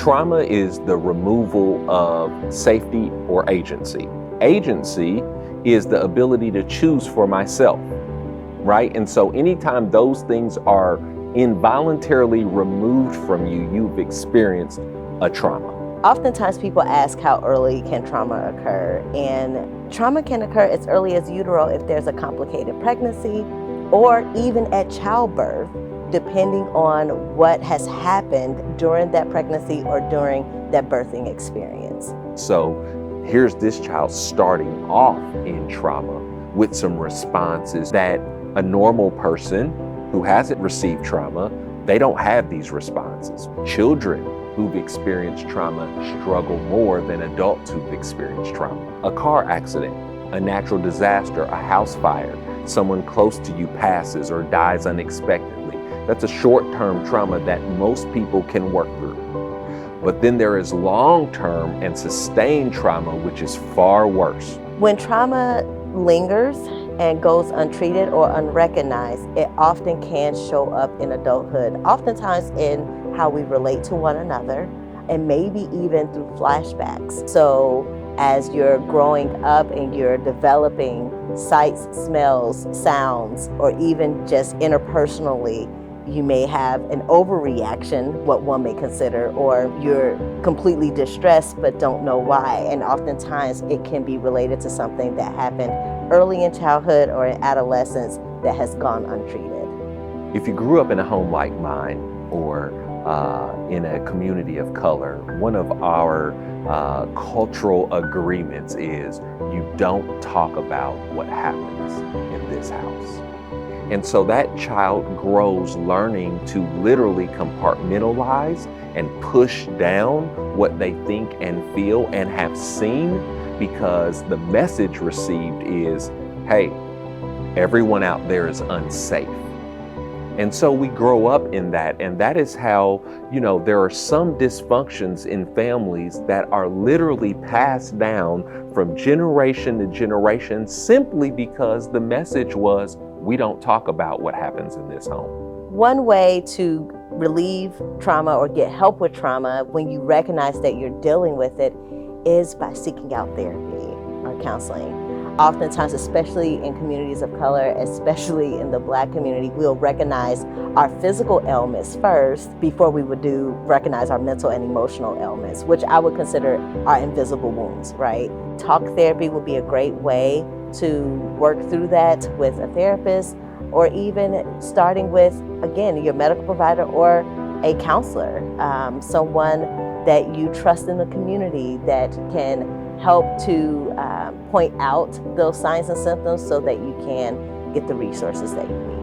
Trauma is the removal of safety or agency. Agency is the ability to choose for myself, right? And so anytime those things are involuntarily removed from you, you've experienced a trauma. Oftentimes people ask how early can trauma occur, and trauma can occur as early as utero if there's a complicated pregnancy or even at childbirth, depending on what has happened during that pregnancy or during that birthing experience. So here's this child starting off in trauma with some responses that a normal person who hasn't received trauma, they don't have these responses. Children who've experienced trauma struggle more than adults who've experienced trauma. A car accident, a natural disaster, a house fire, someone close to you passes or dies unexpectedly. That's a short-term trauma that most people can work through. But then there is long-term and sustained trauma, which is far worse. When trauma lingers and goes untreated or unrecognized, it often can show up in adulthood, oftentimes in how we relate to one another, and maybe even through flashbacks. So as you're growing up and you're developing sights, smells, sounds, or even just interpersonally, you may have an overreaction, what one may consider, or you're completely distressed but don't know why. And oftentimes it can be related to something that happened early in childhood or in adolescence that has gone untreated. If you grew up in a home like mine or in a community of color, one of our cultural agreements is you don't talk about what happens in this house. And so that child grows learning to literally compartmentalize and push down what they think and feel and have seen, because the message received is, hey, everyone out there is unsafe. And so we grow up in that, and that is how, there are some dysfunctions in families that are literally passed down from generation to generation simply because the message was, we don't talk about what happens in this home. One way to relieve trauma or get help with trauma when you recognize that you're dealing with it is by seeking out therapy or counseling. Oftentimes, especially in communities of color, especially in the Black community, we'll recognize our physical ailments first before we would recognize our mental and emotional ailments, which I would consider our invisible wounds, right? Talk therapy would be a great way to work through that with a therapist, or even starting with, again, your medical provider or a counselor, someone that you trust in the community that can help to point out those signs and symptoms so that you can get the resources that you need.